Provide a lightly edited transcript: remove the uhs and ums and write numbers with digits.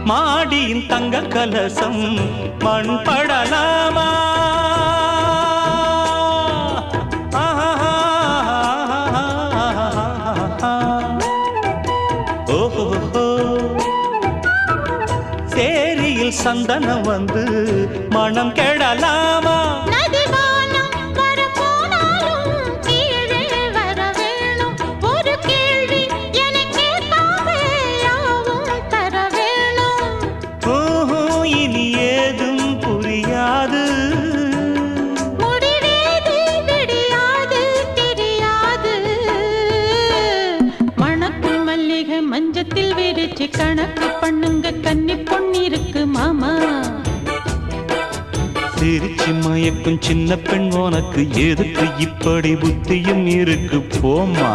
மாடியின் தங்க கலசம் மண் படலாமா? சேரியில் சந்தனம் வந்து மனம் கெடலாமா? இனி ஏதும் புரியாது, முடியாது தெரியாது. மணக்கும் மல்லிகை மஞ்சத்தில் விரிச்சு கணக்கு பண்ணுங்க, கன்னி பொன்னிருக்கு மாமா. சிரிச்சு மயக்கும் சின்ன பெண் உனக்கு எதுக்கு இப்படி புத்தியும் இருக்கு போமா?